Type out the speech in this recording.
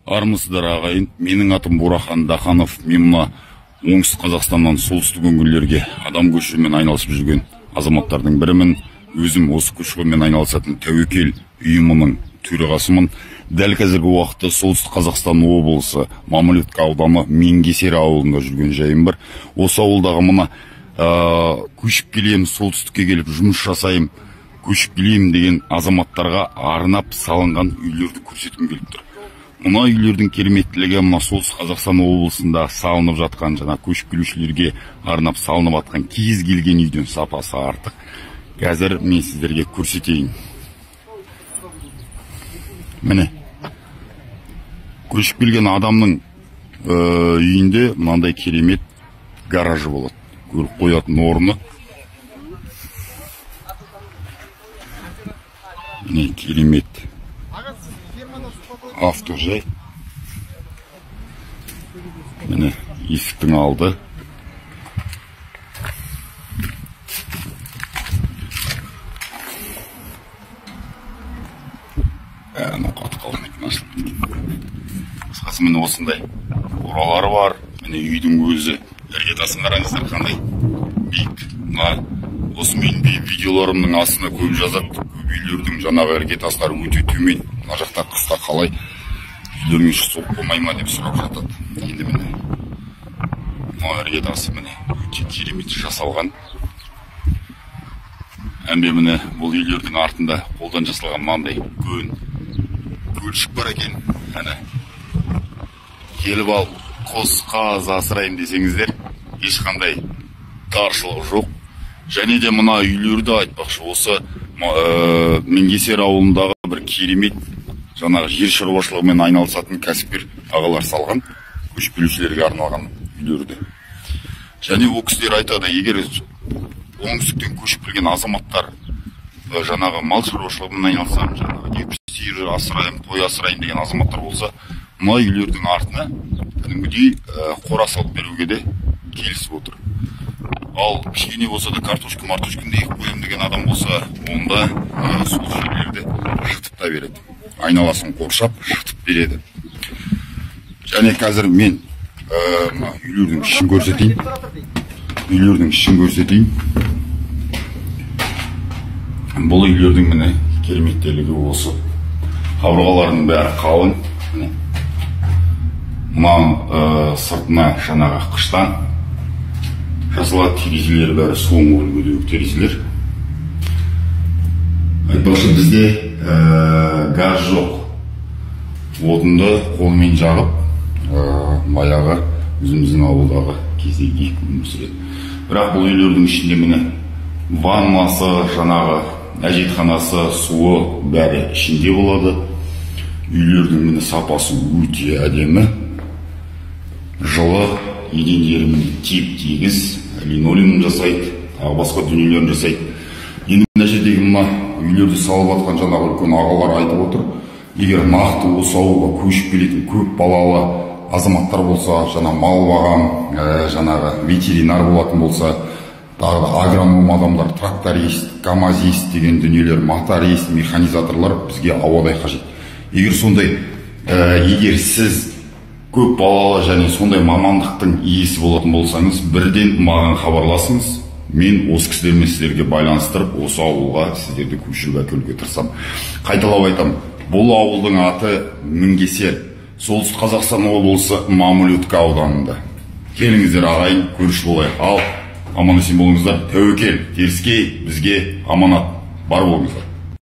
Армысыздар ағайын, менің атым Бурахан Даханов. Мен мына оңтүстік Қазақстаннан солтүстік өңірлерге адам көшірумен айналысып жүрген азаматтардың бірімін. Өзім осы көшірумен айналысатын Тәуекел ұйымының төрағасымын. Дәл қазіргі уақытта солтүстік Қазақстан облысы Мамлютка ауданы Менгесер ауылында жүрген жайым бар. Осы ауылдағы мына көшіп келем, солтүстікке келіп жұмыс жасайым, көшіп келем деген азаматтарға арнап салынған үйлерді көрсеткім келіп тұр. Мына үйлердің кереметтілігі мына солтүстік Қазақстан облысында салынып жатқан, жаңа көшіп келушілерге арнап салынып жатқан кез келген үйден сапасы артық. Қазір мен сіздерге көрсетейін. Міне, көшіп келген адамның үйінде мынандай керемет гаражы болады. Көріп қоятын орны. Міне, керемет автожай. Міне, есіктің алды. Қысқасы міне осындай оралары бар. Міне үйдің өзі, іргетасын қараңыздар қандай биік. Осы менің видеоларымның астына көп жазады, көп үйлердің жаңағы іргетастары өте төмен. Мына жақта қыста қалай үйлеріңе соғып болмай ма деп сұрап жатады. Енді міне мына іргетасы міне өте керемет жасалған. Әмбе міне бұл үйлердің артында қолдан жасалған мынандай көлшік бар екен. Келіп ал қос қаз асырайым десеңіздер, ешқандай таршылық жоқ. Және де мына үйлерді айтпақшы, осы Менгесер ауылындағы бір керемет жаңағы жер шаруашылығымен айналысатын кәсіпкер ағалар салған, көшіп келушілерге арналған үйлерді. Және ол кісілер айтады, егер оңтүстіктен көшіп келген азаматтар жаңағы мал шаруашылығымен айналысам, жаңағы сиыр асырайым, қой асырайым деген азаматтар болса, мына үйлердің артына кәдімгідей қора салып беруге де келісіп отыр. Ал кішкене болса да картошка-мартошканы егіп қоямын деген адам болса, онда сол жерлерді жыртып та береді. Айналасын қоршап жыртып береді. Және қазір мен үйлердің ішін көрсетейін. Бұл үйлердің міне кереметтелігі осы. Қабырғаларының бәрі қалың. Мына сыртына жаңағы қыштан жасалады, терезелер бәрі соңғы үлгідегі терезелер. Айтпақшы, бізде газ жоқ. Отынды қолмен жағып, баяғы өзіміздің ауылдағы кездегі өмір сүреді. Бірақ бұл үйлердің ішінде міне ваннасы, жаңағы әжетханасы, суы бәрі ішінде болады. Үйлердің міне сапасы өте әдемі. Жылы едендері теп-тегіс, линолеум жасайды, тағы басқа дүниелерін жасайды. Енді мына жердегі мына үйлерді салып жатқан жаңағы үлкен ағалар айтып отыр, егер нақты осы ауылға көшіп келетін көп балалы азаматтар болса, жаңа мал бағам, жаңағы ветеринар болатын болса, тағы да агроном адамдар, тракторист, камазист деген дүниелер, моторист, механизаторлар бізге ауадай қажет. Егер сіз көп балалы және сондай мамандықтың иесі болатын болсаңыз, бірден маған хабарласыңыз. Мен осы кісілермен сіздерге байланыстырып, осы ауылға сіздерді көшіріп әкелуге тырысамын. Қайталап айтам, бұл ауылдың аты Менгесер, солтүстік Қазақстан облысы Мамлютка ауданында. Келіңіздер ағайын, көрші болайық. Ал аман есен болыңыздар. Тәуекел, теріскей бізге аманат. Бар болыңыздар.